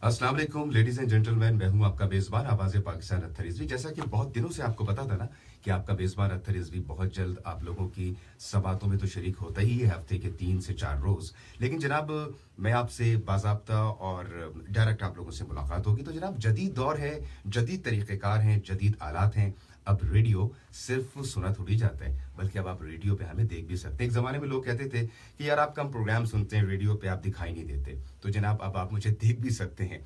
अस्सलाम वालेकुम ladies and gentleman, मैं हूं आपका मेज़बान आवाज़ पाकिस्तान अख्तर रिजवी। जैसा कि बहुत दिनों से आपको पता था ना कि आपका मेज़बान अख्तर रिजवी बहुत जल्द आप लोगों की सवातों में तो शरीक होता ही है हफ्ते के 3 से 4 रोज़। लेकिन जनाब, मैं आपसे बाज़ाब्ता और डायरेक्ट आप लोगों से मुलाकात होगी। तो जनाब, जदीद दौर है, जदीद तरीक़ेकार हैं, जदीद आलात हैं। अब रेडियो सिर्फ सुना थोड़ी जाता है, बल्कि अब आप रेडियो पे हमें देख भी सकते हैं। एक ज़माने में लोग कहते थे कि यार आप कम प्रोग्राम सुनते हैं, रेडियो पे आप दिखाई नहीं देते। तो जनाब, अब आप मुझे देख भी सकते हैं।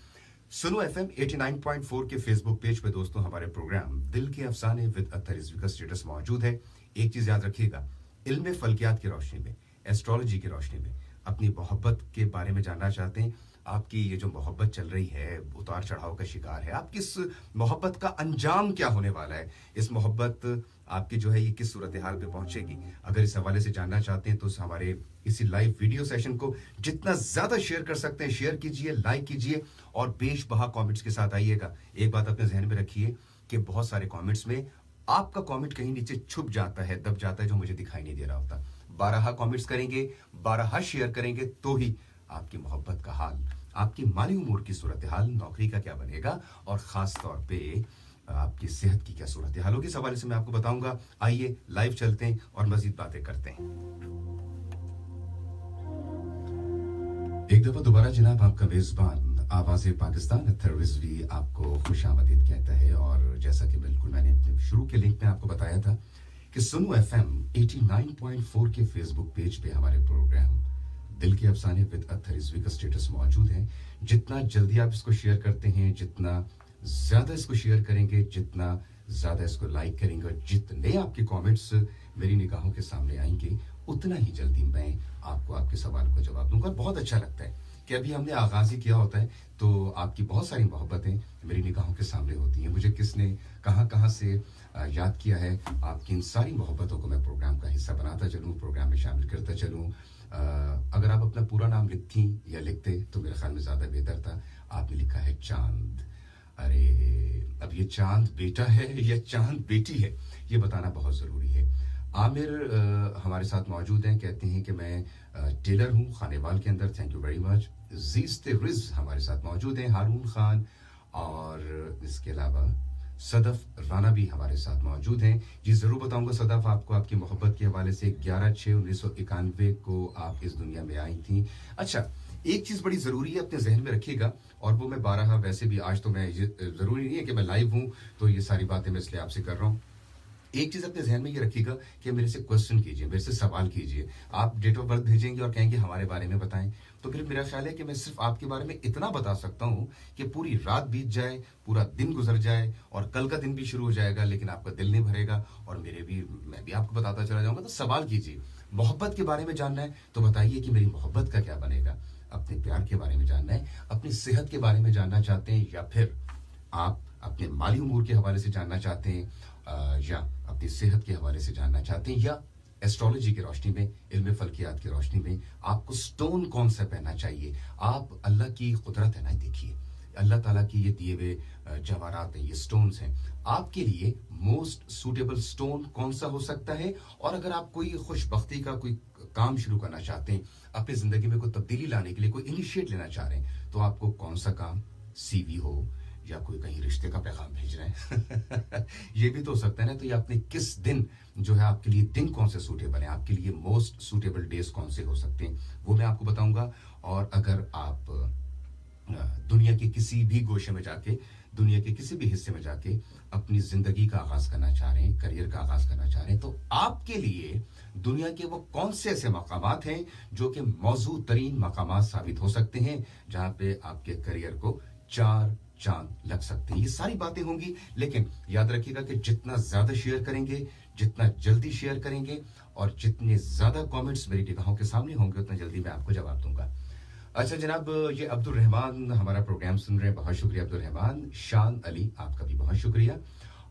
सुनो एफएम 89.4 के फेसबुक पेज पे दोस्तों हमारे प्रोग्राम दिल के अफसाने विद अत्तर रिजवी का स्टेटस मौजूद है। एक चीज़ याद रखिएगा, इल्म फल्कियात की रोशनी में, एस्ट्रोलॉजी की रोशनी में अपनी मोहब्बत के बारे में जानना चाहते हैं। आपकी ये जो मोहब्बत चल रही है, उतार चढ़ाव का शिकार है, आप किस मोहब्बत का अंजाम क्या होने वाला है, इस मोहब्बत आपकी जो है ये किस सूरत हाल पे पहुंचेगी, अगर इस हवाले से जानना चाहते हैं तो हमारे इसी लाइव वीडियो सेशन को जितना ज्यादा शेयर कर सकते हैं शेयर कीजिए, लाइक कीजिए और बेशबहा कमेंट्स के साथ आइएगा। एक बात अपने जहन में रखिए कि बहुत सारे कमेंट्स में आपका कमेंट कहीं नीचे छुप जाता है, दब जाता है, जो मुझे दिखाई नहीं दे रहा होता। 12 कमेंट्स करेंगे, 12 शेयर करेंगे तो ही आपकी मोहब्बत का हाल, आपकी माली उमूर की सूरत हाल, नौकरी का क्या बनेगा और खास तौर पे आपकी सेहत की क्या सूरत हाल होगी, इस हवाले से मैं आपको बताऊंगा। आइए लाइव चलते हैं और मजीद बातें करते हैं। एक दफा दोबारा जनाब, आपका मेजबान आवाज़ पाकिस्तान अत्तर रिजवी आपको खुशामदीद कहता है। और जैसा कि बिल्कुल मैंने अपने शुरू के लिंक में आपको बताया था कि सुनो एफएम 89.4 के फेसबुक पेज पे हमारे प्रोग्राम दिल के अफसाने विद अत्तर रिजवी का स्टेटस मौजूद है। जितना जल्दी आप इसको शेयर करते हैं, जितना ज्यादा इसको शेयर करेंगे, जितना ज्यादा इसको लाइक करेंगे और जितने आपके कमेंट्स मेरी निगाहों के सामने आएंगे, उतना ही जल्दी मैं आपको आपके सवाल को जवाब दूंगा। बहुत अच्छा लगता है कि अभी हमने आगाज ही किया होता है तो आपकी बहुत सारी मोहब्बतें मेरी निगाहों के सामने होती हैं। मुझे किसने कहाँ कहाँ से याद किया है, आपकी इन सारी मोहब्बतों को मैं प्रोग्राम का हिस्सा बनाता चलूँ, प्रोग्राम में शामिल करता चलूँ। अगर आप अपना पूरा नाम लिखती या लिखते तो मेरे ख्याल में ज़्यादा बेहतर था। आपने लिखा है चांद। अरे, अब ये चांद बेटा है या चांद बेटी है, ये बताना बहुत ज़रूरी है। आमिर हमारे साथ मौजूद हैं, कहते हैं कि मैं टेलर हूँ खानेवाल के अंदर, थैंक यू वेरी मच। जीस्ते रिज हमारे साथ मौजूद हैं, हारून खान, और इसके अलावा सदफ राना भी हमारे साथ मौजूद हैं। जी ज़रूर बताऊंगा सदफ आपको आपकी मोहब्बत के हवाले से। 11/6/1991 को आप इस दुनिया में आई थी। अच्छा, एक चीज़ बड़ी ज़रूरी है, अपने जहन में रखिएगा, और वो मैं 12, वैसे भी आज तो मैं ज़रूरी नहीं है कि मैं लाइव हूँ तो ये सारी बातें मैं इसलिए आपसे कर रहा हूँ। एक चीज अपने जहन में ये रखिएगा कि मेरे से क्वेश्चन कीजिए, मेरे से सवाल कीजिए। आप डेट ऑफ बर्थ भेजेंगे और कहेंगे हमारे बारे में बताएं, तो फिर मेरा ख्याल है कि मैं सिर्फ आपके बारे में इतना बता सकता हूं कि पूरी रात बीत जाए, पूरा दिन गुजर जाए और कल का दिन भी शुरू हो जाएगा, लेकिन आपका दिल नहीं भरेगा और मैं भी आपको बताता चला जाऊंगा। तो सवाल कीजिए। मोहब्बत के बारे में जानना है तो बताइए कि मेरी मोहब्बत का क्या बनेगा। अपने प्यार के बारे में जानना है, अपनी सेहत के बारे में जानना चाहते हैं, या फिर आप अपने माली उमूर के हवाले से जानना चाहते हैं, या अपनी सेहत के हवाले से जानना चाहते हैं, या एस्ट्रोलॉजी की रोशनी में, इल्म फल्कियात की रोशनी में आपको स्टोन कौन सा पहनना चाहिए। आप अल्लाह की कुदरत है ना, देखिए अल्लाह ताला की ये दिए हुए जवाहरात हैं, ये स्टोन्स हैं, आपके लिए मोस्ट सूटेबल स्टोन कौन सा हो सकता है। और अगर आप कोई खुशबख्ती का कोई काम शुरू करना चाहते हैं, अपनी जिंदगी में कोई तब्दीली लाने के लिए कोई इनिशिएट लेना चाह रहे हैं, तो आपको कौन सा काम, सीवी हो या कोई कहीं रिश्ते का पैगाम भेज रहे हैं ये भी तो हो सकता है ना। तो ये आपने किस दिन जो है, आपके लिए दिन कौन से सूटेबल है, आपके लिए मोस्ट सूटेबल डेज कौन से हो सकते हैं, वो मैं आपको बताऊंगा। और अगर आप दुनिया के किसी भी गोशे में जाके, दुनिया के किसी भी हिस्से में जाके अपनी जिंदगी का आगाज करना चाह रहे हैं, करियर का आगाज करना चाह रहे हैं, तो आपके लिए दुनिया के वो कौन से ऐसे मकामात हैं जो कि मौजूद तरीन मकामात साबित हो सकते हैं, जहां पे आपके करियर को 4 चांद लग सकते हैं। ये सारी बातें होंगी, लेकिन याद रखिएगा कि जितना ज्यादा शेयर करेंगे, जितना जल्दी शेयर करेंगे और जितने ज्यादा कमेंट्स मेरी निगाहों के सामने होंगे, उतना जल्दी मैं आपको जवाब दूंगा। अच्छा जनाब, ये अब्दुल रहमान हमारा प्रोग्राम सुन रहे हैं, बहुत शुक्रिया अब्दुल रहमान। शान अली, आपका भी बहुत शुक्रिया।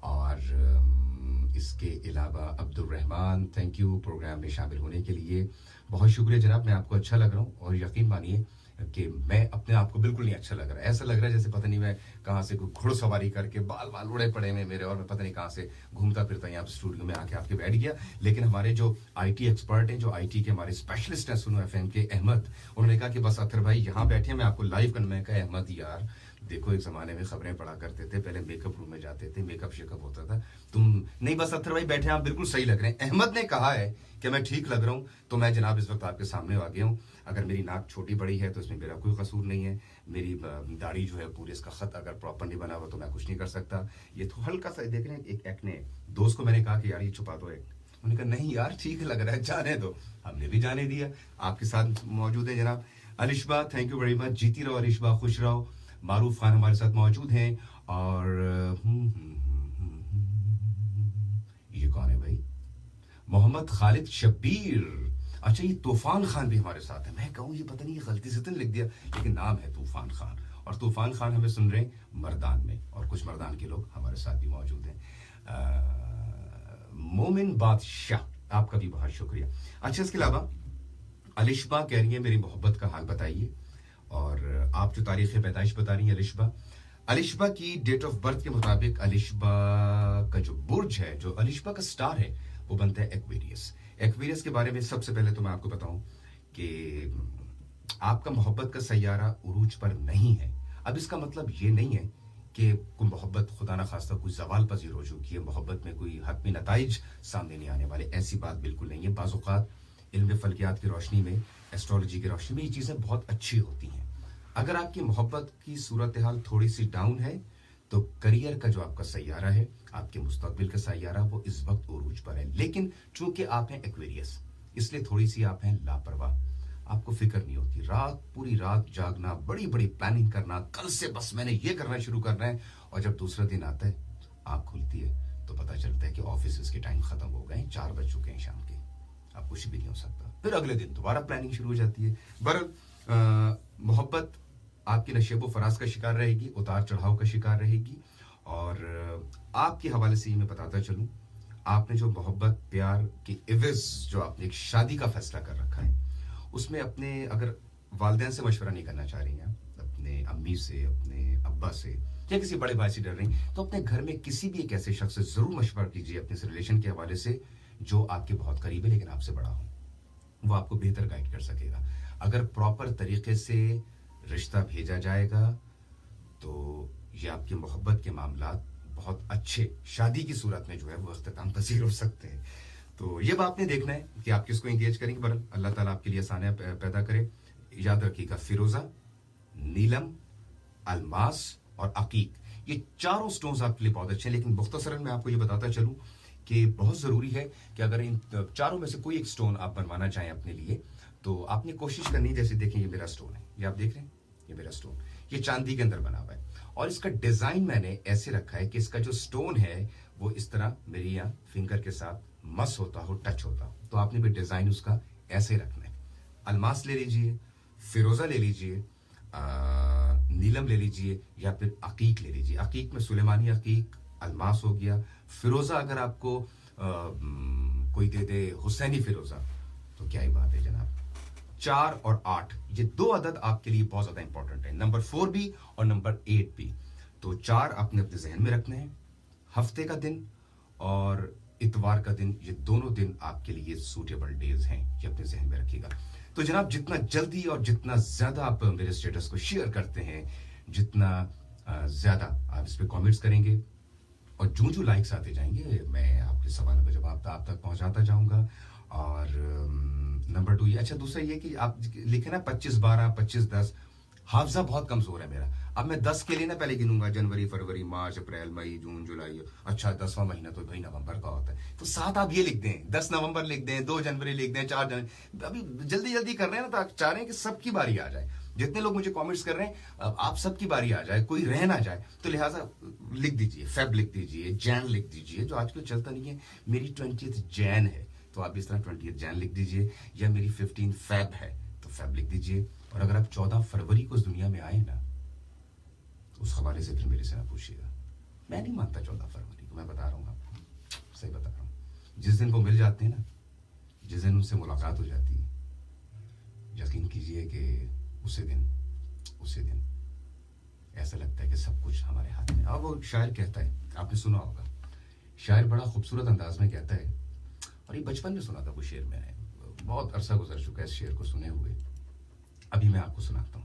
और इसके अलावा Abdul Rahman, thank you program में शामिल होने के लिए, बहुत शुक्रिया जनाब। मैं आपको अच्छा लग रहा हूँ और यकीन मानिए कि मैं अपने आप को बिल्कुल नहीं अच्छा लग रहा है। ऐसा लग रहा है जैसे पता नहीं मैं कहाँ से कोई घुड़सवारी करके बाल बाल उड़े पड़े हैं मेरे, और मैं पता नहीं कहाँ से घूमता फिरता यहाँ स्टूडियो में आके आपके बैठ गया। लेकिन हमारे जो आईटी एक्सपर्ट हैं, जो आईटी के हमारे स्पेशलिस्ट हैं सुनो एफएम के, अहमद, उन्होंने कहा कि बस अतर भाई यहाँ बैठे हैं, मैं आपको लाइव करना। मैं कहा अहमद यार देखो, एक जमाने में खबरें पढ़ा करते थे, पहले मेकअप रूम में जाते थे, मेकअप शेकअप होता था, तुम नहीं, बस अत्तर भाई बैठे आप बिल्कुल सही लग रहे हैं। अहमद ने कहा है कि मैं ठीक लग रहा हूं, तो मैं जनाब इस वक्त आपके सामने आ गया हूं। अगर मेरी नाक छोटी बड़ी है तो इसमें मेरा कोई कसूर नहीं है, मेरी दाढ़ी जो है पूरे इसका खत अगर प्रॉपर नहीं बना हुआ तो मैं कुछ नहीं कर सकता। ये तो हल्का सा देख रहे हैं एक एक्ने, दोस्त को मैंने कहा कि यार ये छुपा दो एक, उन्होंने कहा नहीं यार ठीक लग रहा है, जाने दो। हमने भी जाने दिया। आपके साथ मौजूद है जनाब Alishba, thank you very much, जीती रहो अलिशबा, खुश रहो। मारूफ खान हमारे साथ मौजूद हैं, और ये कौन है भाई? मोहम्मद खालिद शब्बीर। अच्छा, ये तूफान खान भी हमारे साथ है। मैं कहूँ ये पता नहीं ये गलती से तो नहीं लिख दिया, लेकिन नाम है तूफान खान, और तूफान खान हमें सुन रहे हैं मर्दान में, और कुछ मर्दान के लोग हमारे साथ भी मौजूद हैं। मोमिन बादशाह, आपका भी बहुत शुक्रिया। अच्छा, इसके अलावा अलिशबा कह रही है मेरी मोहब्बत का हाल बताइए, और आप जो तारीख पैदाइश बता रही हैं अलिशबा, अलिशबा की डेट ऑफ बर्थ के मुताबिक अलिशबा का जो बुर्ज है, जो अलिशबा का स्टार है, वो बनता है एक्वेरियस। एक्वेरियस के बारे में सबसे पहले तो मैं आपको बताऊं कि आपका मोहब्बत का सैयारा उरूज पर नहीं है। अब इसका मतलब ये नहीं है कि कोई मोहब्बत खुदा ना खास्ता कोई जवाल पजीर हो चुकी है, मोहब्बत में कोई हतमी नताइज सामने नहीं आने वाले, ऐसी बात बिल्कुल नहीं है। बाज़-औक़ात इल्म फल्कियात की रोशनी में, एस्ट्रोलॉजी की रोशनी में ये चीज़ें बहुत अच्छी होती हैं। अगर आपकी मोहब्बत की सूरत हाल थोड़ी सी डाउन है, तो करियर का जो आपका सैयारा है, आपके मुस्तकबिल का सैयारा, वो इस वक्त उरूज पर है। लेकिन चूंकि आप हैं एक्वेरियस, इसलिए थोड़ी सी आप हैं लापरवाह, आपको फिक्र नहीं होती, रात पूरी रात जागना, बड़ी बड़ी प्लानिंग करना, कल से बस मैंने ये करना शुरू करना है, और जब दूसरा दिन आता है, आँख खुलती है तो पता चलता है कि ऑफिस के टाइम खत्म हो गए, 4 बज चुके हैं शाम के, अब कुछ भी नहीं हो सकता। फिर अगले दिन दोबारा प्लानिंग शुरू हो जाती है। बहरहाल मोहब्बत आपकी नशेबो फराज का शिकार रहेगी, उतार चढ़ाव का शिकार रहेगी, और आपके हवाले से ही मैं बताता चलूं, आपने जो मोहब्बत प्यार की इवज़ जो आपने एक शादी का फैसला कर रखा है, उसमें अपने अगर वालिदैन से मशवरा नहीं करना चाह रही हैं, अपने अम्मी से, अपने अब्बा से, या किसी बड़े भाई से डर रही, तो अपने घर में किसी भी एक ऐसे शख्स से जरूर मशवरा कीजिए अपने इस रिलेशन के हवाले से, जो आपके बहुत करीब है लेकिन आपसे बड़ा हो। वो आपको बेहतर गाइड कर सकेगा। अगर प्रॉपर तरीके से रिश्ता भेजा जाएगा तो ये आपकी मोहब्बत के मामलात बहुत अच्छे शादी की सूरत में जो है वो इख्तिताम पसीर हो सकते हैं। तो ये बात आपने देखना है कि आप किसको एंगेज करेंगे। बरल अल्लाह ताला आपके लिए आसानियां पैदा करे। याद रखिएगा, फिरोजा, नीलम, अलमास और अकीक, ये चारों स्टोन्स आपके लिए बहुत अच्छे हैं। लेकिन मुख्तसरन मैं आपको ये बताता चलूं कि बहुत ज़रूरी है कि अगर इन चारों में से कोई एक स्टोन आप बनवाना चाहें अपने लिए, तो आपने कोशिश करनी, जैसे देखें ये मेरा स्टोन है, ये आप देख रहे हैं, ये मेरा स्टोन, ये चांदी के अंदर बना हुआ है, और इसका डिज़ाइन मैंने ऐसे रखा है कि इसका जो स्टोन है वो इस तरह मेरी यहाँ फिंगर के साथ मस होता हो, टच होता हो। तो आपने भी डिज़ाइन उसका ऐसे रखना है। अलमास ले लीजिए, फिरोज़ा ले लीजिए, नीलम ले लीजिए, या फिर अकीक ले लीजिए। अकीक में सुलेमानी अकीक, अलमास हो गया। फिरोजा अगर आपको कोई दे दे हुसैनी फिरोजा, तो क्या ही बात है जनाब। 4 और 8 ये 2 अदद आपके लिए बहुत ज्यादा इंपॉर्टेंट है, नंबर 4 भी और नंबर 8 भी। तो 4 आपने अपने जहन में रखने हैं। हफ्ते का दिन और इतवार का दिन, ये दोनों दिन आपके लिए सूटेबल डेज हैं, ये अपने जहन में रखिएगा। तो जनाब जितना जल्दी और जितना ज्यादा आप मेरे स्टेटस को शेयर करते हैं, जितना ज्यादा आप इस पे कमेंट्स करेंगे और जो लाइक्स आते जाएंगे, मैं आपके सवालों का जवाब आप तक पहुंचाता जाऊंगा। और नंबर 2 ये, अच्छा दूसरा ये कि आप लिखे ना 25-12, 25-10, हाफजा बहुत कमजोर है मेरा। अब मैं 10 के लिए ना पहले गिनूंगा, जनवरी, फरवरी, मार्च, अप्रैल, मई, जून, जुलाई। अच्छा 10वां महीना तो भाई नवंबर का होता है, तो 7 आप ये लिख दें, 10 नवंबर लिख दें, 2 जनवरी लिख दें, 4 जनवरी। अभी जल्दी जल्दी कर रहे हैं ना, तो आप चाह रहे हैं कि सबकी बारी आ जाए। जितने लोग मुझे कमेंट्स कर रहे हैं, आप सबकी बारी आ जाए, कोई रह ना जाए, तो लिहाजा लिख दीजिए, फेब लिख दीजिए, जैन लिख दीजिए, जो आजकल चलता नहीं है। मेरी 20th जैन है, तो आप इस तरह 20th जैन लिख दीजिए, या मेरी 15 फेब है तो फेब लिख दीजिए। और अगर आप 14 फरवरी को इस दुनिया में आए ना, तो उस हवाले से फिर मेरे से ना पूछिएगा, मैं नहीं मानता 14 फरवरी को, मैं बता रहा हूँ आपको, सही बता रहा हूँ। जिस दिन वो मिल जाते हैं ना, जिस दिन उनसे मुलाकात हो जाती है, यकीन कीजिए कि उसी दिन ऐसा लगता है कि सब कुछ हमारे हाथ में। अब वो शायर कहता है, आपने सुना होगा, शायर बड़ा खूबसूरत अंदाज में कहता है, और ये बचपन में सुना था वो शेर मैंने, बहुत अरसा गुजर चुका है इस शेर को सुने हुए, अभी मैं आपको सुनाता हूँ।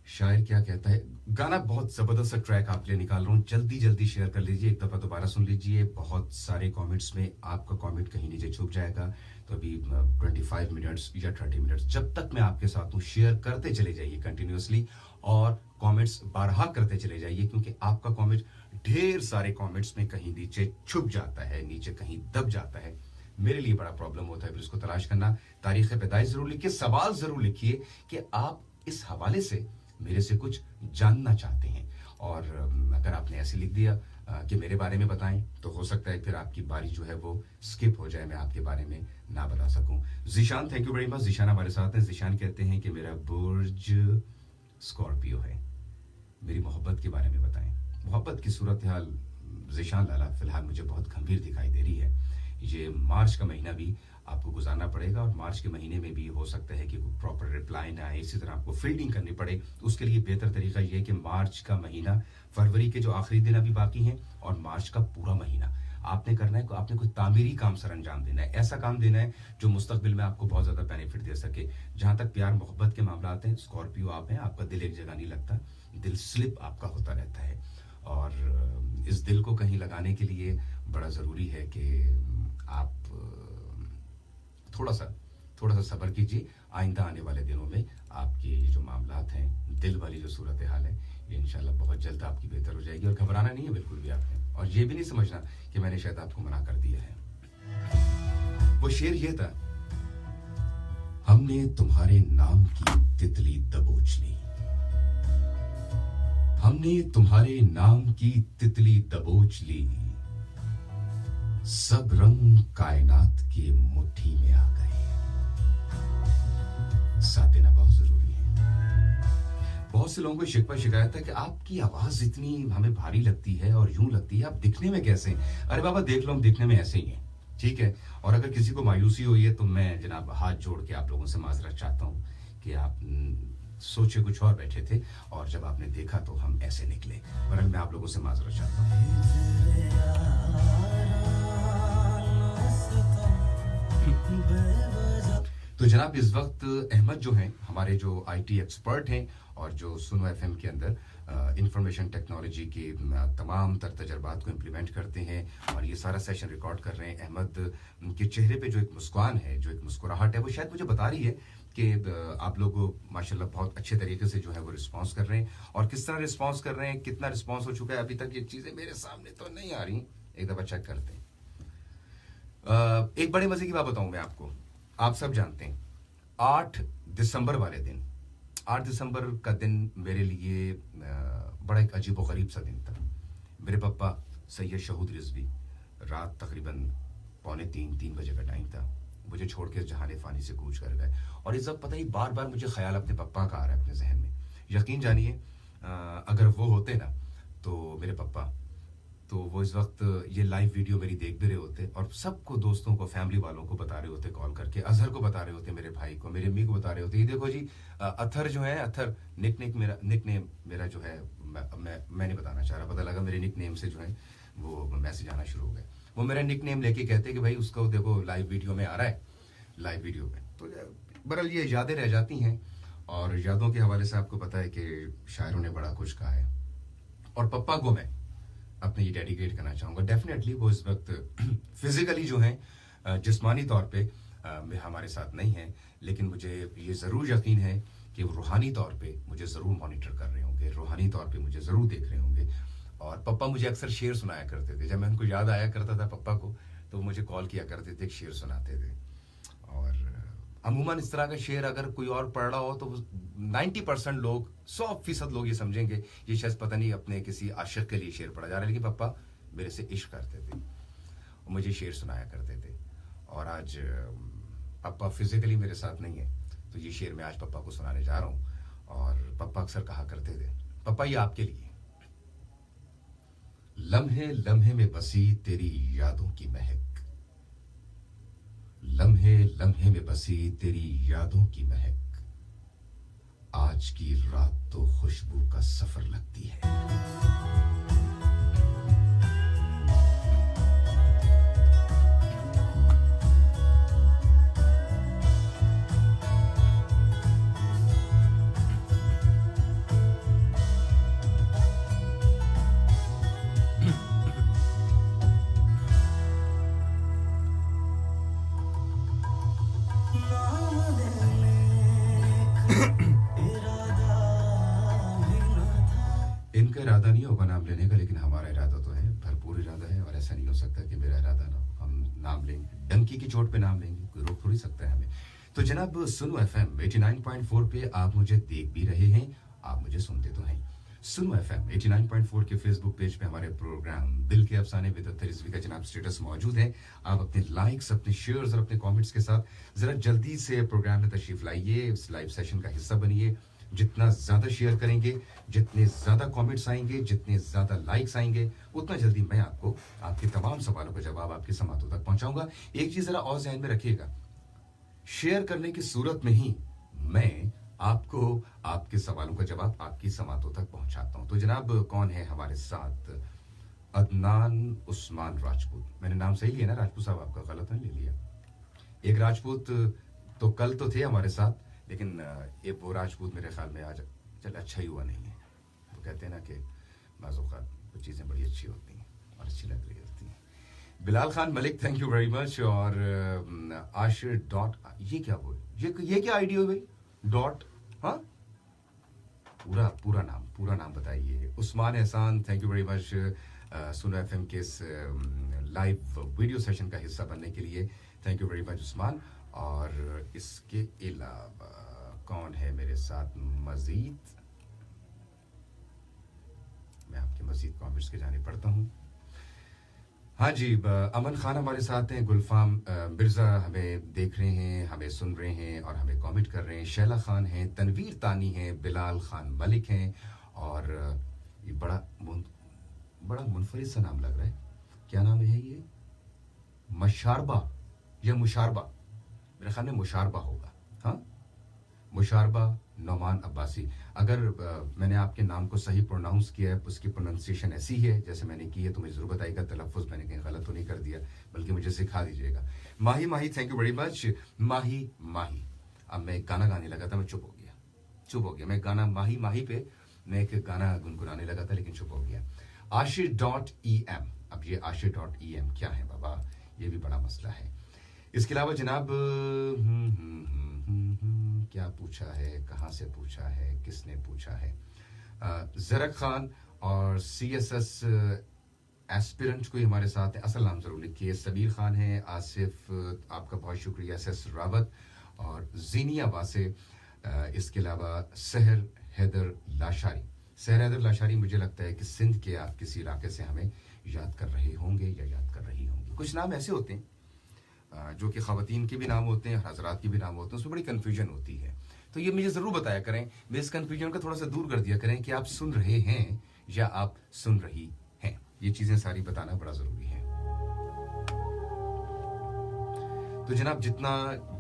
शायर क्या कहता है, गाना बहुत जबरदस्त ट्रैक आपके लिए निकाल रहा हूँ, जल्दी जल्दी शेयर कर लीजिए, एक दफा दोबारा सुन लीजिए। बहुत सारे कमेंट्स में आपका कमेंट कहीं नीचे छुप जाएगा, तो अभी 25 मिनट्स या 30 मिनट्स जब तक मैं आपके साथ हूँ, शेयर करते चले जाइए कंटिन्यूअसली, और कमेंट्स बारहा करते चले जाइए, क्योंकि आपका कमेंट ढेर सारे कमेंट्स में कहीं नीचे छुप जाता है, नीचे कहीं दब जाता है। मेरे लिए बड़ा प्रॉब्लम होता है फिर उसको तलाश करना। तारीख पैदाइश जरूर लिखिए, सवाल जरूर लिखिए कि आप इस हवाले से मेरे से कुछ जानना चाहते हैं, और अगर आपने ऐसे लिख दिया कि मेरे बारे में बताएं, तो हो सकता है फिर आपकी बारी जो है वो स्किप हो जाए, मैं आपके बारे में ना बता सकूं। Zeeshan, thank you very much. Zeeshan हमारे साथ हैं। जिशान कहते हैं कि मेरा बुर्ज स्कॉर्पियो है, मेरी मोहब्बत के बारे में बताएं। मोहब्बत की सूरत हाल जिशान लाला फिलहाल मुझे बहुत गंभीर दिखाई दे रही है। ये मार्च का महीना भी आपको गुजारना पड़ेगा, और मार्च के महीने में भी हो सकता है कि प्रॉपर रिप्लाई ना आए, इसी तरह आपको फील्डिंग करनी पड़े। उसके लिए बेहतर तरीका ये है कि मार्च का महीना, फरवरी के जो आखिरी दिन अभी बाकी हैं, और मार्च का पूरा महीना आपने करना है, आपने कोई तामीरी काम सर अंजाम देना है, ऐसा काम देना है जो मुस्तकबिल में आपको बहुत ज्यादा बेनिफिट दे सके। जहां तक प्यार मोहब्बत के मामला आते हैं, स्कॉर्पियो आप हैं, आपका दिल एक जगह नहीं लगता, दिल स्लिप आपका होता रहता है, और इस दिल को कहीं लगाने के लिए बड़ा जरूरी है कि आप थोड़ा सा सब्र कीजिए। आइंदा आने वाले दिनों में आपके जो मामलात हैं, दिल वाली जो सूरत हाल है, ये इंशाल्लाह बहुत जल्द आपकी बेहतर हो जाएगी, और घबराना नहीं है बिल्कुल भी आपने, और ये भी नहीं समझना कि मैंने शायद आपको मना कर दिया है। वो शेर ये था, हमने तुम्हारे नाम की तितली दबोच ली, हमने तुम्हारे नाम की तितली दबोच ली, सब रंग कायनात की मुट्ठी में आ गए। साथ देना बहुत जरूरी है। बहुत से लोगों को शिकवा शिकायत है कि आपकी आवाज इतनी हमें भारी लगती है और यूं लगती है, आप दिखने में कैसे हैं? अरे बाबा देख लो, हम दिखने में ऐसे ही हैं, ठीक है। और अगर किसी को मायूसी हुई है तो मैं जनाब हाथ जोड़ के आप लोगों से माजरत चाहता हूं कि आप सोचे कुछ और बैठे थे, और जब आपने देखा तो हम ऐसे निकले। बहरहाल मैं आप लोगों से माजरत चाहता हूं। तो जनाब इस वक्त अहमद जो हैं, हमारे जो आईटी एक्सपर्ट हैं, और जो सुनो एफएम के अंदर इंफॉर्मेशन टेक्नोलॉजी के तमाम तर तजर्बात को इम्प्लीमेंट करते हैं, और ये सारा सेशन रिकॉर्ड कर रहे हैं। अहमद के चेहरे पे जो एक मुस्कान है, जो एक मुस्कुराहट है, वो शायद मुझे बता रही है कि आप लोग माशाल्लाह बहुत अच्छे तरीके से जो है वो रिस्पांस कर रहे हैं। और किस तरह रिस्पांस कर रहे हैं, कितना रिस्पांस हो चुका है अभी तक, ये चीज़ें मेरे सामने तो नहीं आ रही, एक दफ़ा चेक करते हैं। एक बड़े मजे की बात बताऊं मैं आपको, आप सब जानते हैं 8 दिसंबर वाले दिन, 8 दिसंबर का दिन मेरे लिए बड़ा एक अजीब व गरीब सा दिन था। मेरे पापा सैयद शहूद रिजवी रात तकरीबन 2:45-3 बजे का टाइम था, मुझे छोड़ के जहाने फानी से कूच कर गए। और इस वक्त पता ही बार बार मुझे ख्याल अपने पापा का आ रहा है अपने जहन में। यकीन जानिए अगर वो होते ना, तो मेरे पापा, तो वो इस वक्त ये लाइव वीडियो मेरी देख भी रहे होते, और सबको, दोस्तों को, फैमिली वालों को बता रहे होते कॉल करके, अजहर को बता रहे होते, मेरे भाई को, मेरी अम्मी को बता रहे होते, ये देखो जी अथर जो है, अथर निक नेम मेरा जो है, मैं नहीं बताना चाह रहा, पता लगा मेरे निक नेम से जो है वो मैसेज आना शुरू हो गए। वो मेरा निक नेम लेके कहते कि भाई उसको देखो लाइव वीडियो में आ रहा है, लाइव वीडियो में। तो बहरहाल ये यादें रह जाती हैं, और यादों के हवाले से आपको पता है कि शायरों ने बड़ा कुछ कहा है। और पप्पा को मैं अपने ये डेडिकेट करना चाहूँगा। डेफिनेटली वो इस वक्त फिजिकली जो है, जिस्मानी तौर पे हमारे साथ नहीं है, लेकिन मुझे ये ज़रूर यकीन है कि वो रूहानी तौर पे मुझे ज़रूर मॉनिटर कर रहे होंगे, रूहानी तौर पे मुझे ज़रूर देख रहे होंगे। और पप्पा मुझे अक्सर शेर सुनाया करते थे, जब मैं उनको याद आया करता था पप्पा को, तो मुझे कॉल किया करते थे, एक शेर सुनाते थे। और अमूमन इस तरह का शेर अगर कोई और पढ़ रहा हो तो 90% लोग, 100% लोग ये समझेंगे ये शायद पता नहीं अपने किसी आशिक के लिए शेर पढ़ा जा रहा है, लेकिन पप्पा मेरे से इश्क करते थे, मुझे शेर सुनाया करते थे। और आज पप्पा फिजिकली मेरे साथ नहीं है, तो ये शेर मैं आज पप्पा को सुनाने जा रहा हूँ। और पप्पा अक्सर कहा करते थे, पप्पा ये आपके लिए, लम्हे लम्हे में बसी तेरी यादों की महक, लम्हे लम्हे में बसी तेरी यादों की महक, आज की रात तो खुशबू का सफर लगती है। इनका इरादा नहीं होगा नाम लेने का, लेकिन हमारा इरादा तो है, भरपूर इरादा है। और ऐसा नहीं हो सकता कि मेरा इरादा ना हो, हम नाम लेंगे, डंकी की चोट पे नाम लेंगे, कोई रोक थोड़ी सकता है हमें। तो जनाब सुनो एफएम 89.4 पे आप मुझे देख भी रहे हैं, आप मुझे सुनते तो हैं। सुनो एफएम 89.4 के फेसबुक पेज पे हमारे प्रोग्राम दिल के अफसाने विद अख्तर रिजवी का जनाब स्टेटस मौजूद है। आप अपने लाइक्स, अपने शेयर्स और अपने कमेंट्स के साथ जरा जल्दी से प्रोग्राम में तशरीफ लाइए, इस लाइव सेशन का हिस्सा बनिए। जितना ज्यादा शेयर करेंगे, जितने ज्यादा कमेंट्स आएंगे, जितने ज्यादा लाइक्स आएंगे, उतना जल्दी मैं आपको आपके तमाम सवालों का जवाब आपके समातों तक पहुंचाऊंगा। एक चीज जरा और ध्यान में रखिएगा, शेयर करने की सूरत में ही मैं आपको आपके सवालों का जवाब आपकी समातों तक पहुंचाता हूं। तो जनाब कौन है हमारे साथ? अदनान उस्मान राजपूत। मैंने नाम सही लिया ना राजपूत साहब? आपका गलत नहीं ले लिया। एक राजपूत तो कल तो थे हमारे साथ, लेकिन ये वो राजपूत मेरे ख्याल में आज चल अच्छा ही हुआ नहीं है। वो कहते हैं ना कि बाज़-औक़ात वो चीज़ें बड़ी अच्छी होती हैं और अच्छी लग रही होती हैं। Bilal Khan Malik, thank you very much. और आशिर डॉट, ये क्या बोल, ये क्या आईडी हो भाई? डॉट, हाँ, पूरा नाम बताइए। उस्मान एहसान, थैंक यू वेरी मच सुनो एफएम के इस लाइव वीडियो सेशन का हिस्सा बनने के लिए, thank you very much Usman. और इसके अलावा कौन है मेरे साथ मजीद? मैं आपके मजीद कमेंट्स के जाने पढ़ता हूँ। हाँ जी, अमन खान हमारे साथ हैं, गुलफाम मिर्ज़ा हमें देख रहे हैं, हमें सुन रहे हैं और हमें कमेंट कर रहे हैं। शैला खान हैं, तनवीर तानी हैं, बिलाल खान मलिक हैं। और ये बड़ा मुनफरिद सा नाम लग रहा है, क्या नाम है ये? मशारबा या मुशारबा? मेरे ख्याल में मुशारबा होगा। हाँ, मुशारबा नौमान अब्बासी। अगर मैंने आपके नाम को सही प्रोनाउंस किया है, उसकी प्रोनाउंसिएशन ऐसी है जैसे मैंने की है, तो मुझे ज़रूर बताइएगा, तलफ़ुज़ मैंने कहीं गलत तो नहीं कर दिया, बल्कि मुझे सिखा दीजिएगा। माही, थैंक यू वेरी मच। माही, अब मैं गाना गाने लगा था, मैं चुप हो गया। मैं गाना माही पे मैं एक गाना गुनगुनाने लगा था, लेकिन चुप हो गया। आशिर.em, अब ये आशिर.em क्या है बाबा, ये भी बड़ा मसला है। इसके अलावा जनाब क्या पूछा है, कहाँ से पूछा है, किसने पूछा है? ज़रक खान और CSS एस्पिरेंट कोई हमारे साथ है, असल नाम जरूर लिखिए। सबीर खान है, आसिफ आपका बहुत शुक्रिया, SS रावत और जीनिया वासे। इसके अलावा सहर हैदर लाशारी, मुझे लगता है कि सिंध के आप किसी इलाके से हमें याद कर रहे होंगे या याद कर रही होंगी। कुछ नाम ऐसे होते हैं जो कि ख़वातीन के भी नाम होते हैं, हज़रात के भी नाम होते हैं, उसमें बड़ी कन्फ्यूजन होती है। तो ये मुझे ज़रूर बताया करें, मैं इस कन्फ्यूजन को थोड़ा सा दूर कर दिया करें कि आप सुन रहे हैं या आप सुन रही हैं। ये चीज़ें सारी बताना बड़ा ज़रूरी है। तो जनाब जितना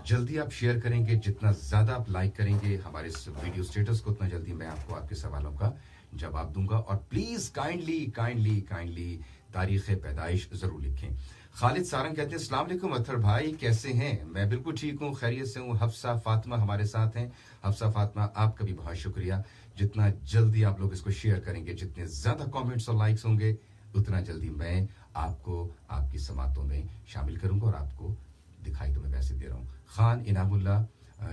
जल्दी आप शेयर करेंगे, जितना ज़्यादा आप लाइक करेंगे हमारे इस वीडियो स्टेटस को, उतना जल्दी मैं आपको आपके सवालों का जवाब दूंगा। और प्लीज़ काइंडली तारीख़ पैदाइश ज़रूर लिखें। खालिद सारंग कहते हैं अस्सलाम वालेकुम अत्तर भाई, कैसे हैं? मैं बिल्कुल ठीक हूँ, खैरियत से हूँ। हफ्सा फातिमा हमारे साथ हैं। हफ्सा फातिमा, आपका भी बहुत शुक्रिया। जितना जल्दी आप लोग इसको शेयर करेंगे, जितने ज़्यादा कमेंट्स और लाइक्स होंगे, उतना जल्दी मैं आपको आपकी समातों में शामिल करूँगा और आपको दिखाई तो मैं वैसे दे रहा हूँ। खान इनामुल्ला,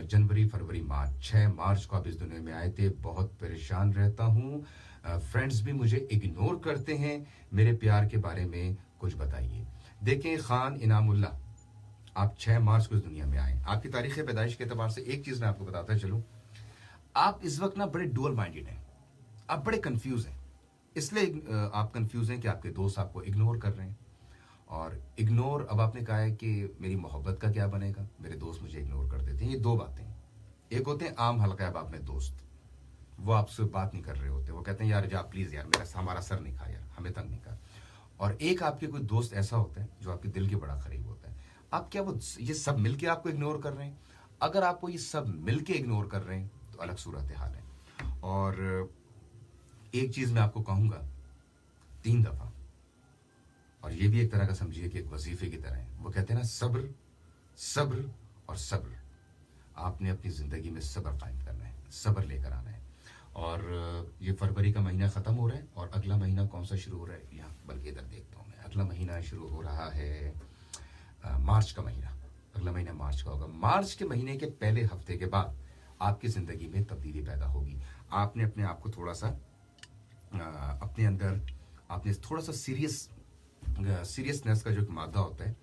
जनवरी फरवरी मार्च, 6 मार्च को आप इस दुनिया में आए थे। बहुत परेशान रहता हूँ, फ्रेंड्स भी मुझे इग्नोर करते हैं, मेरे प्यार के बारे में कुछ बताइए। देखें खान इनामुल्ला, आप 6 मार्च को इस दुनिया में आए। आपकी तारीख़ पैदाइश के एतबार से एक चीज़ मैं आपको बताता चलूँ, आप इस वक्त ना बड़े डुअल माइंडेड हैं, आप बड़े कंफ्यूज हैं। इसलिए आप कंफ्यूज हैं कि आपके दोस्त आपको इग्नोर कर रहे हैं। और इग्नोर, अब आपने कहा है कि मेरी मोहब्बत का क्या बनेगा, मेरे दोस्त मुझे इग्नोर कर देते हैं। ये दो बातें, एक होते हैं आम हल्का अब में दोस्त, वो आपसे बात नहीं कर रहे होते, वो कहते हैं यार जा प्लीज़ यार, हमारा सर नहीं खा यार, हमें तंग नहीं कर। और एक आपके कोई दोस्त ऐसा होता है जो आपके दिल के बड़ा करीब होता है। आप क्या वो ये सब मिलके आपको इग्नोर कर रहे हैं? अगर आपको ये सब मिलके इग्नोर कर रहे हैं तो अलग सूरत हाल है। और एक चीज़ मैं आपको कहूँगा 3 दफ़ा, और ये भी एक तरह का समझिए कि एक वजीफे की तरह है। वो कहते हैं ना, सब्र सब्र और सब्र। आपने अपनी ज़िंदगी में सब्र कायम करना है, सब्र लेकर आना है। और ये फरवरी का महीना ख़त्म हो रहा है और अगला महीना कौन सा शुरू हो रहा है, यहाँ बल्कि इधर देखता हूँ मैं। अगला महीना शुरू हो रहा है मार्च का महीना। अगला महीना मार्च का होगा। मार्च के महीने के पहले हफ्ते के बाद आपकी ज़िंदगी में तब्दीली पैदा होगी। आपने अपने आप को थोड़ा सा अपने अंदर आपने थोड़ा सा सीरियसनेस का जो एक मादा होता है,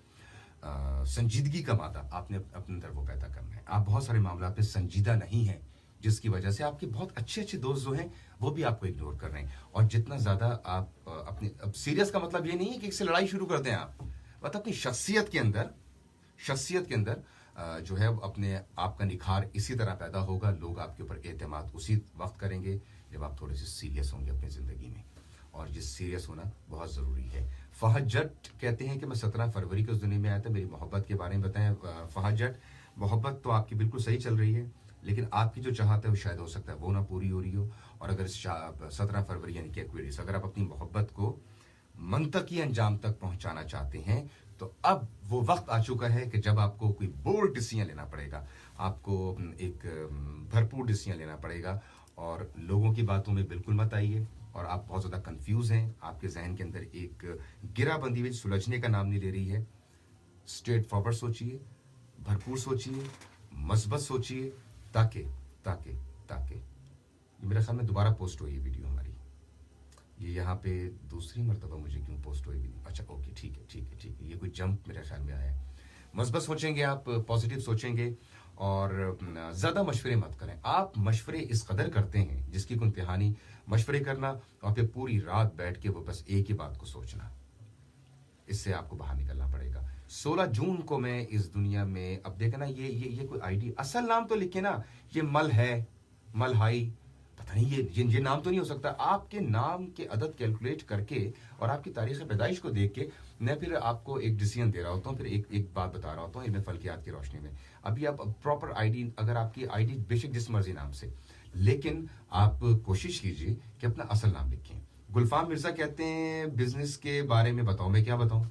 संजीदगी का मादा आपने अपने अंदर वो पैदा करना है। आप बहुत सारे मामला में संजीदा नहीं हैं, जिसकी वजह से आपके बहुत अच्छे अच्छे दोस्त जो हैं वो भी आपको इग्नोर कर रहे हैं। और जितना ज़्यादा आप अपने, अब सीरियस का मतलब ये नहीं है कि एक से लड़ाई शुरू कर दें आप, मतलब अपनी शख्सियत के अंदर जो है अपने आप का निखार इसी तरह पैदा होगा। लोग आपके ऊपर एतमाद उसी वक्त करेंगे जब आप थोड़े से सीरियस होंगे अपनी ज़िंदगी में, और ये सीरियस होना बहुत ज़रूरी है। फहद जट कहते हैं कि मैं 17 फरवरी को इस दुनिया में आया था, मेरी मोहब्बत के बारे में बताएं। फहद जट, मोहब्बत तो आपकी बिल्कुल सही चल रही है, लेकिन आपकी जो चाहत है वो शायद हो सकता है वो ना पूरी हो रही हो। और अगर 17 फरवरी यानी कि एक्वेरियस, अगर आप अपनी मोहब्बत को मंतकी अंजाम तक पहुंचाना चाहते हैं तो अब वो वक्त आ चुका है कि जब आपको कोई बोल्ड डिसीजन लेना पड़ेगा, आपको एक भरपूर डिसीजन लेना पड़ेगा। और लोगों की बातों में बिल्कुल मत आइए। और आप बहुत ज़्यादा कंफ्यूज हैं, आपके जहन के अंदर एक गिराबंदी हुई सुलझने का नाम नहीं ले रही है। स्ट्रेट फॉरवर्ड सोचिए, भरपूर सोचिए, मस्बत सोचिए, ताकि ताकि ताकि ये मेरे ख्याल में दोबारा पोस्ट हुई वीडियो हमारी, ये यहाँ पे दूसरी मरतबा मुझे क्यों पोस्ट हुई वीडियो। अच्छा ओके, ठीक है, ये कोई जंप मेरे ख्याल में आया है। मस्बत सोचेंगे आप, पॉजिटिव सोचेंगे, और ज़्यादा मशवरे मत करें। आप मशवरे इस कदर करते हैं जिसकी कोई इंतहानी मशवरे करना, और फिर पूरी रात बैठ के वो बस एक ही बात को सोचना, इससे आपको बाहर निकलना पड़ेगा। 16 जून को मैं इस दुनिया में, अब देखे ना, ये कोई आईडी, असल नाम तो लिखे ना, ये मल है, मलहाई, पता नहीं ये नाम तो नहीं हो सकता। आपके नाम के अदद कैलकुलेट करके और आपकी तारीख पैदाइश को देख के मैं फिर आपको एक डिसीजन दे रहा होता हूँ, फिर एक बात बता रहा होता हूँ इल्म फल्कियात की रोशनी में। अभी आप प्रॉपर आईडी, अगर आपकी आईडी बेशक जिस मर्जी नाम से, लेकिन आप कोशिश कीजिए कि अपना असल नाम लिखें। गुलफाम मिर्जा कहते हैं बिजनेस के बारे में बताओ। मैं क्या बताऊं?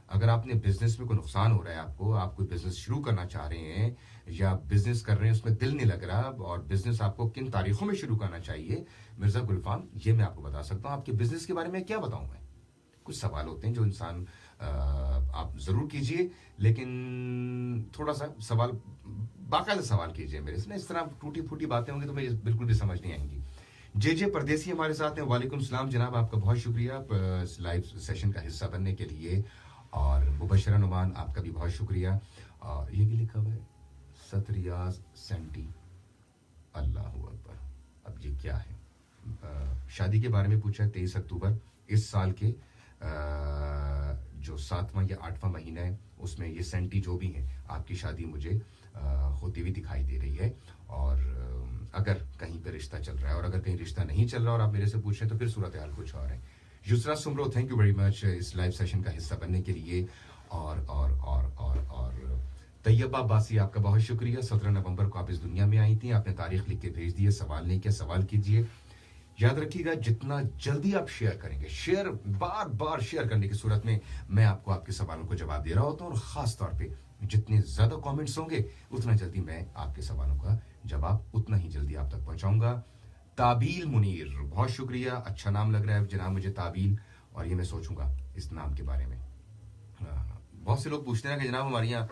अगर आपने बिजनेस में कोई नुकसान हो रहा है, आप कोई बिजनेस शुरू करना चाह रहे हैं या बिजनेस कर रहे हैं उसमें दिल नहीं लग रहा, और बिजनेस आपको किन तारीखों में शुरू करना चाहिए, मिर्जा गुलफाम, ये मैं आपको बता सकता हूँ। आपके बिजनेस के बारे में क्या बताऊं मैं? कुछ सवाल होते हैं जो इंसान आप जरूर कीजिए, लेकिन थोड़ा सा सवाल, बाकायदा सवाल कीजिए मेरे से। इस तरह टूटी फूटी बातें होंगी तो मुझे बिल्कुल भी समझ नहीं आएंगी। जे परदेसी हमारे साथ हैं। वालेकुम सलाम जनाब, आपका बहुत शुक्रिया इस लाइव सेशन का हिस्सा बनने के लिए। और मुबशरा नुमान, आपका भी बहुत शुक्रिया। और ये भी लिखा हुआ है सतरियाज सेंटी, अल्लाह अकबर। अब ये क्या है? शादी के बारे में पूछा है। 23 अक्टूबर इस साल के जो 7वां या 8वां महीना है उसमें ये सेंटी जो भी है, आपकी शादी मुझे होती हुई दिखाई दे रही है। और अगर कहीं पे रिश्ता चल रहा है, और अगर कहीं रिश्ता नहीं चल रहा और आप मेरे से पूछ रहे हैं तो फिर सूरत हाल कुछ और है। Yusra Soomro, thank you very much इस लाइव सेशन का हिस्सा बनने के लिए। और तैयबा बासी, आपका बहुत शुक्रिया। 17 नवंबर को आप इस दुनिया में आई थी, आपने तारीख लिख के भेज दी है। सवाल नहीं किया, सवाल कीजिए। याद रखिएगा, जितना जल्दी आप शेयर करेंगे, शेयर बार बार शेयर करने की सूरत में मैं आपको आपके सवालों को जवाब दे रहा होता हूँ। और खास तौर पे जितने ज्यादा कमेंट्स होंगे उतना जल्दी मैं आपके सवालों का जवाब उतना ही जल्दी आप तक पहुंचाऊंगा। ताबील मुनीर, बहुत शुक्रिया, अच्छा नाम लग रहा है जनाब मुझे, ताबील। और ये मैं सोचूंगा इस नाम के बारे में। बहुत से लोग पूछते हैं कि जनाब हमारे यहाँ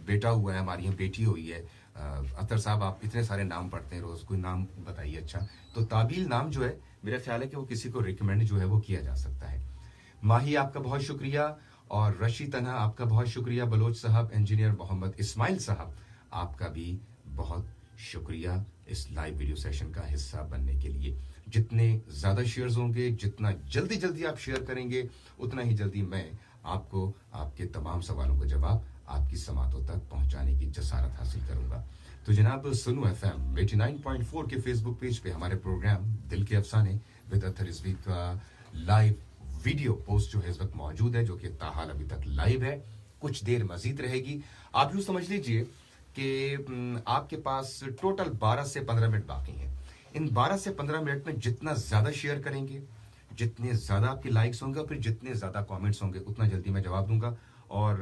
बेटा हुआ है, हमारी यहाँ बेटी हुई है। अख्तर साहब, आप इतने सारे नाम पढ़ते हैं रोज, कोई नाम बताइए अच्छा। तो ताबील नाम जो है, मेरा ख्याल है कि वो किसी को रिकमेंड जो है वो किया जा सकता है। माही, आपका बहुत शुक्रिया। और रशी तन्हा, आपका बहुत शुक्रिया। बलोच साहब, इंजीनियर मोहम्मद इस्माइल साहब, आपका भी बहुत शुक्रिया इस लाइव वीडियो सेशन का हिस्सा बनने के लिए। जितने ज्यादा शेयर्स होंगे, जितना जल्दी जल्दी आप शेयर करेंगे, उतना ही जल्दी मैं आपको आपके तमाम सवालों का जवाब आपकी समातों तक पहुंचाने की जसारत हासिल करूंगा। तो जनाब, सुनो FM 89.4 के फेसबुक पेज पे हमारे प्रोग्राम दिल के अफसाने विद अख्तर रिजवी का लाइव वीडियो पोस्ट जो है इस वक्त मौजूद है, जो कि ताहाल अभी तक लाइव है। कुछ देर मजीद रहेगी। आप यूं समझ लीजिए कि आपके पास टोटल 12 से 15 मिनट बाकी हैं। इन 12 से 15 मिनट में जितना ज़्यादा शेयर करेंगे, जितने ज़्यादा आपके लाइक्स होंगे, फिर जितने ज़्यादा कमेंट्स होंगे, उतना जल्दी मैं जवाब दूंगा। और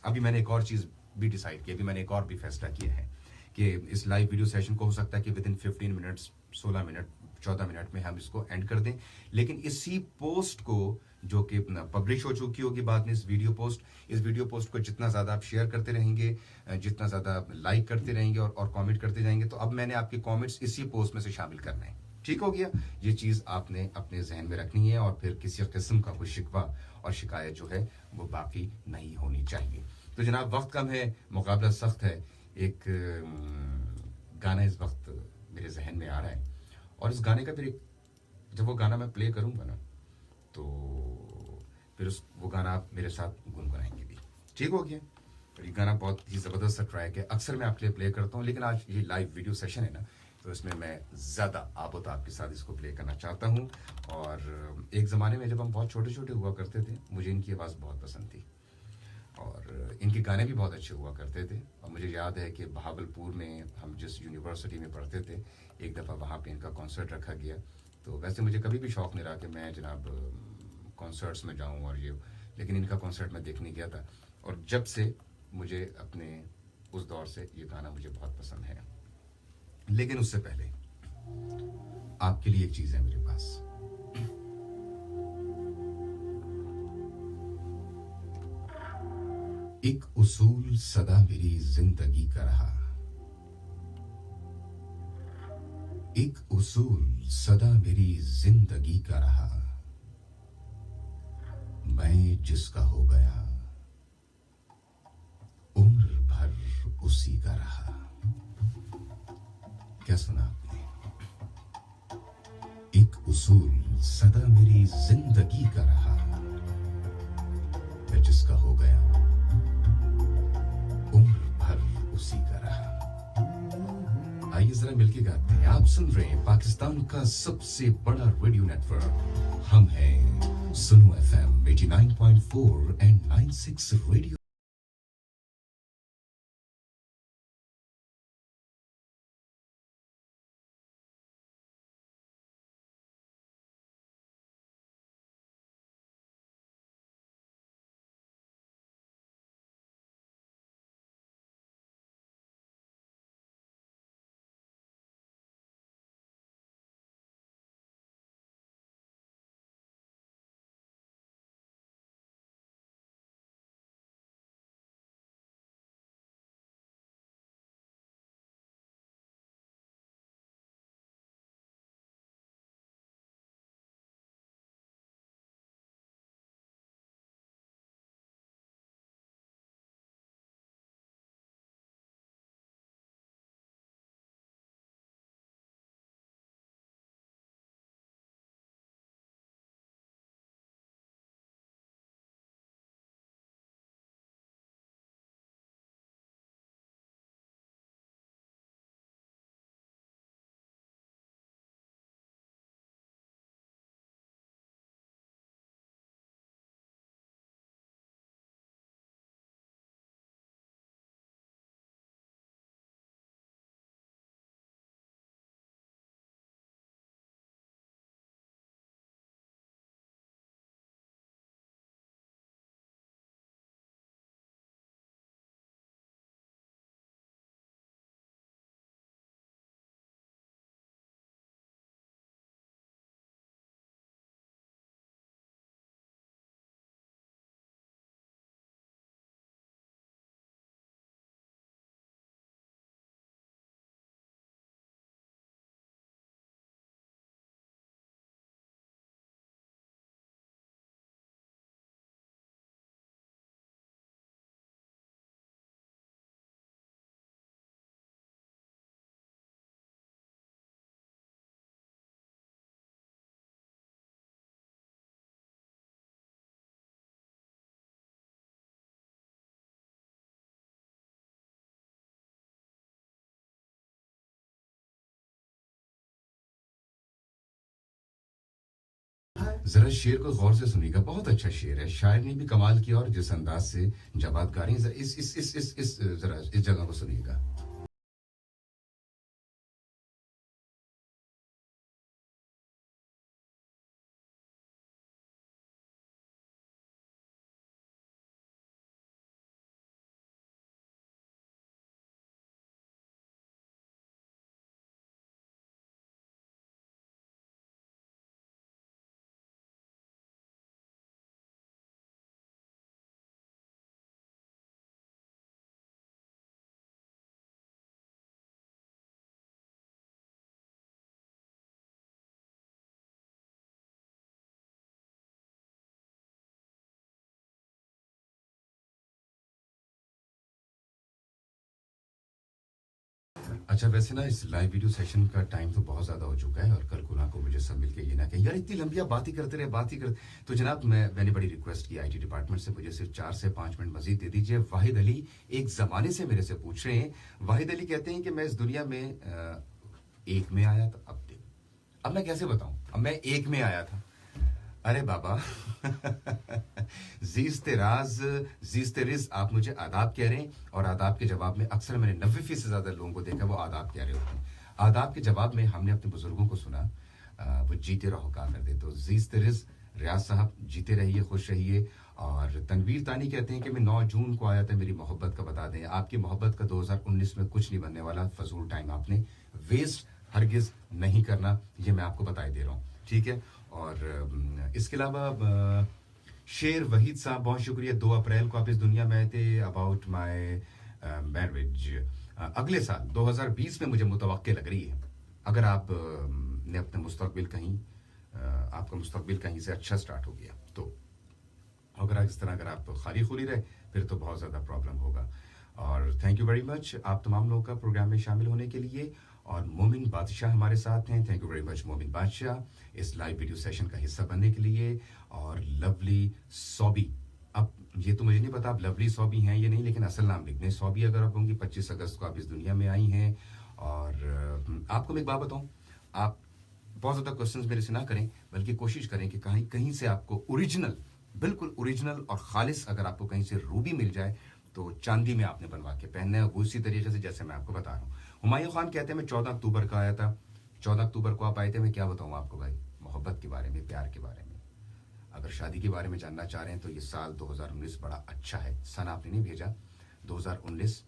अभी मैंने एक और चीज़ भी डिसाइड की, अभी मैंने एक और भी फैसला किया है कि इस लाइव वीडियो सेशन को हो सकता है कि with in 15 minutes, 16 minute, 14 minute में हम इसको एंड कर दें। लेकिन इसी पोस्ट को, जो कि पब्लिश हो चुकी होगी बाद में, इस वीडियो पोस्ट को जितना ज़्यादा आप शेयर करते रहेंगे, जितना ज़्यादा लाइक करते रहेंगे और कमेंट करते जाएंगे, तो अब मैंने आपके कमेंट्स इसी पोस्ट में से शामिल करना है। ठीक हो गया? ये चीज़ आपने अपने जहन में रखनी है और फिर किसी किस्म का कोई शिकवा और शिकायत जो है वो बाकी नहीं होनी चाहिए। तो जनाब, वक्त कम है, मुकाबला सख्त है। एक गाना इस वक्त मेरे जहन में आ रहा है और इस गाने का फिर जब वो गाना मैं प्ले करूंगा ना, तो फिर वो गाना आप मेरे साथ गुनगुनाएंगे भी। ठीक हो गया? और ये गाना बहुत ही ज़बरदस्त सा ट्रैक है, अक्सर मैं आपके लिए प्ले करता हूँ, लेकिन आज ये लाइव वीडियो सेशन है ना, तो इसमें मैं ज़्यादा आबोताब के साथ इसको प्ले करना चाहता हूँ। और एक ज़माने में जब हम बहुत छोटे छोटे हुआ करते थे, मुझे इनकी आवाज़ बहुत पसंद थी और इनके गाने भी बहुत अच्छे हुआ करते थे। और मुझे याद है कि भावलपुर में हम जिस यूनिवर्सिटी में पढ़ते थे, एक दफ़ा वहाँ पे इनका कॉन्सर्ट रखा गया। तो वैसे मुझे कभी भी शौक़ नहीं रहा कि मैं जनाब कॉन्सर्ट्स में जाऊँ और ये, लेकिन इनका कॉन्सर्ट मैं देखने गया था और जब से मुझे अपने उस दौर से ये गाना मुझे बहुत पसंद है। लेकिन उससे पहले आपके लिए एक चीज़ है मेरे पास। एक उसूल सदा मेरी जिंदगी का रहा, एक उसूल सदा मेरी जिंदगी का रहा, मैं जिसका हो गया उम्र भर उसी का रहा। क्या सुना आपने? एक उसूल सदा मेरी जिंदगी का रहा, मैं जिसका हो गया उम्र भर उसी का रहा। आइए जरा मिलके गाते हैं। आप सुन रहे हैं पाकिस्तान का सबसे बड़ा रेडियो नेटवर्क, हम हैं सुनो FM 89.4 एंड 96 रेडियो। जरा शेर को गौर से सुनिएगा, बहुत अच्छा शेर है, शायर ने भी कमाल किया और जिस अंदाज से जब आप गा रही हैं, जरा इस जरा इस जगह को सुनिएगा। अच्छा, वैसे ना इस लाइव वीडियो सेशन का टाइम तो बहुत ज़्यादा हो चुका है और कल गुना को मुझे सब मिलके ये ना कहें यार इतनी लंबी आप बात ही करते रहे, बात ही करते। तो जनाब मैंने बड़ी रिक्वेस्ट की आईटी डिपार्टमेंट से, मुझे सिर्फ 4 से 5 मिनट मजीद दे दीजिए। वाहिद अली एक ज़माने से मेरे से पूछ रहे हैं। वाहिद अली कहते हैं कि मैं इस दुनिया में एक में आया था, अब मैं कैसे बताऊं, अब मैं एक में आया था। अरे बाबा जीस्ते राज जीस्ते रिज, आप मुझे आदाब कह रहे हैं और आदाब के जवाब में अक्सर मैंने 90% से ज्यादा लोगों को देखा वो आदाब कह रहे होते हैं। आदाब के जवाब में हमने अपने बुजुर्गों को सुना, वो जीते रहो कहा करते। तो जीस्ते रिज रियाज साहब जीते रहिए, खुश रहिए। और तनवीर तानी कहते हैं कि मैं 9 जून को आया था, मेरी मोहब्बत का बता दें। आपकी मोहब्बत का 2019 में कुछ नहीं बनने वाला, फजूल टाइम आपने वेस्ट हरगिज नहीं करना, ये मैं आपको बताई दे रहा हूँ, ठीक है। और इसके अलावा शेर वहीद साहब बहुत शुक्रिया, 2 अप्रैल को आप इस दुनिया में आए थे, अबाउट माय मैरिज अगले साल 2020 में मुझे मुतवक्के लग रही है। अगर आप ने अपने मुस्तकबिल कहीं आपका मुस्तकबिल कहीं से अच्छा स्टार्ट हो गया तो, अगर इस तरह अगर आप खाली खुली रहे फिर तो बहुत ज़्यादा प्रॉब्लम होगा। और थैंक यू वेरी मच आप तमाम लोगों का प्रोग्राम में शामिल होने के लिए। और मोमिन बादशाह हमारे साथ हैं, थैंक यू वेरी मच मोमिन बादशाह इस लाइव वीडियो सेशन का हिस्सा बनने के लिए। और लवली सौबी, अब ये तो मुझे नहीं पता आप लवली सौबी हैं ये नहीं, लेकिन असल नाम लिख दें सौबी अगर आप होंगी। 25 अगस्त को आप इस दुनिया में आई हैं। और आपको मैं एक बात बताऊं, आप बहुत ज़्यादा क्वेश्चंस मेरे से ना करें, बल्कि कोशिश करें कि कहीं कहीं से आपको ओरिजिनल, बिल्कुल ओरिजिनल और खालिस अगर आपको कहीं से रूबी मिल जाए तो चांदी में आपने बनवा के पहनना है, वो इसी तरीके से जैसे मैं आपको बता रहा हूँ। हुमायूं खान कहते हैं मैं 14 अक्टूबर का आया था। 14 अक्टूबर को आप आए थे, मैं क्या बताऊँ आपको भाई, मोहब्बत के बारे में, प्यार के बारे में। अगर शादी के बारे में जानना चाह रहे हैं तो ये साल 2019 बड़ा अच्छा है, सन आपने नहीं भेजा, 2019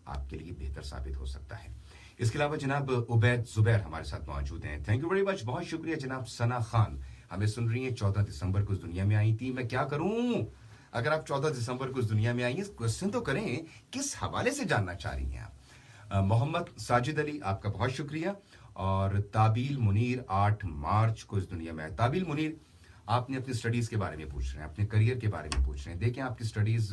आपके लिए बेहतर साबित हो सकता है। इसके अलावा जनाब उबैद जुबैर हमारे साथ मौजूद हैं, थैंक यू वेरी मच, बहुत शुक्रिया। जनाब सना खान हमें सुन रही हैं, 14 दिसंबर को इस दुनिया में आई थी। मैं क्या करूं, अगर आप 14 दिसंबर को इस दुनिया में आई हैं, क्वेश्चन तो करें किस हवाले से जानना चाह रही हैं आप। मोहम्मद साजिद अली आपका बहुत शुक्रिया। और ताबील मुनीर 8 मार्च को इस दुनिया में आए। ताबील मुनीर आपने अपनी स्टडीज के बारे में पूछ रहे हैं, अपने करियर के बारे में पूछ रहे हैं। देखिए आपकी स्टडीज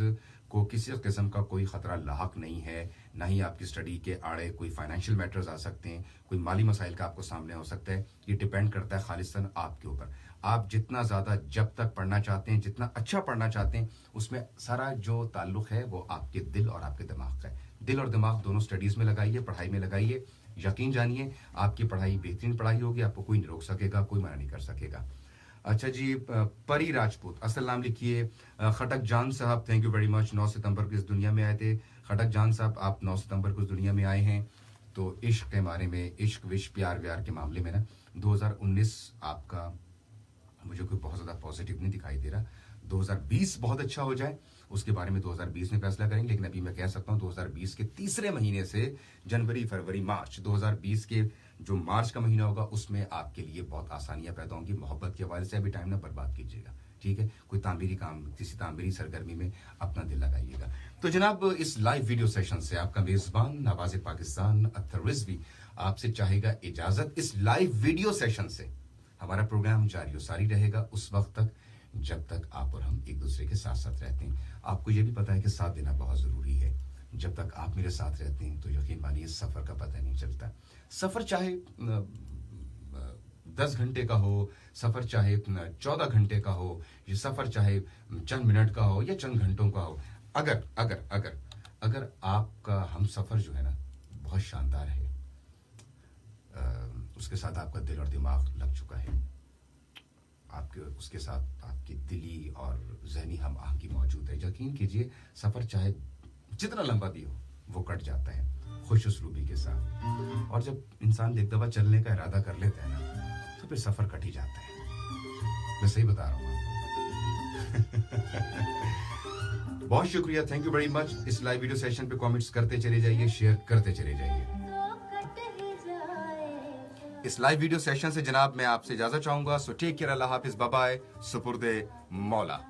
को किसी किस्म का कोई खतरा लाहक नहीं है, ना ही आपकी स्टडी के आड़े कोई फाइनेंशियल मैटर्स आ सकते हैं, कोई माली मसाइल का आपको सामने हो सकता है। ये डिपेंड करता है खालिस्तन आपके ऊपर। आप जितना ज़्यादा जब तक पढ़ना चाहते हैं, जितना अच्छा पढ़ना चाहते हैं, उसमें सारा जो ताल्लुक है वो आपके दिल और आपके दिमाग का है। दिल और दिमाग दोनों स्टडीज़ में लगाइए, पढ़ाई में लगाइए। यकीन जानिए आपकी पढ़ाई बेहतरीन पढ़ाई होगी, आपको कोई नहीं रोक सकेगा, कोई मना नहीं कर सकेगा। अच्छा जी, परी राजपूत असल नाम लिखिए। खटक जान साहब थैंक यू वेरी मच, 9 सितंबर को इस दुनिया में आए थे। खटक जान साहब आप 9 सितंबर को इस दुनिया में आए हैं। तो इश्क के बारे में, इश्क विश प्यार व्यार के मामले में ना 2019 आपका मुझे कोई बहुत ज़्यादा पॉजिटिव नहीं दिखाई दे रहा। 2020 बहुत अच्छा हो जाए, उसके बारे में 2020 में फैसला करेंगे। लेकिन अभी मैं कह सकता हूँ 2020 के तीसरे महीने से जनवरी फरवरी मार्च 2020 के जो मार्च का महीना होगा उसमें आपके लिए बहुत आसानियां पैदा होंगी। मोहब्बत के हवाले से अभी टाइम ना बर्बाद कीजिएगा, ठीक है। कोई तामीरी काम, किसी तामीरी सरगर्मी में अपना दिल लगाइएगा। तो जनाब इस लाइव वीडियो सेशन से आपका मेजबान नवाज पाकिस्तान अख्तर रिजवी आपसे चाहेगा इजाजत। इस लाइव वीडियो सेशन से हमारा प्रोग्राम जारी सारी रहेगा उस वक्त तक जब तक आप और हम एक दूसरे के साथ साथ रहते हैं। आपको यह भी पता है कि साथ देना बहुत जरूरी है। जब तक आप मेरे साथ रहते हैं तो यकीन मानिए सफर का पता नहीं चलता। सफर चाहे 10 घंटे का हो, सफर चाहे 14 घंटे का हो, ये सफर चाहे चंद मिनट का हो या चंद घंटों का हो, अगर अगर अगर अगर आपका हम सफर जो है ना बहुत शानदार है, उसके साथ आपका दिल और दिमाग लग चुका है, आपके उसके साथ आपकी दिली और जहनी हम आहंगी मौजूद है। यकीन कीजिए सफ़र चाहे जितना लंबा भी हो वो कट जाता है खुश उसलूबी के साथ। और जब इंसान एक दफ़ा चलने का इरादा कर लेता है ना तो फिर सफ़र कट ही जाता है। मैं सही बता रहा हूँ आपको। बहुत शुक्रिया, थैंक यू वेरी मच। इस लाइव वीडियो सेशन पे कमेंट्स करते चले जाइए, शेयर करते चले जाइए। इस लाइव वीडियो सेशन से जनाब मैं आपसे इजाजत चाहूंगा। सो टेक केयर, अल्लाह हाफिज, बाय बाय, सुपुर्दे मौला।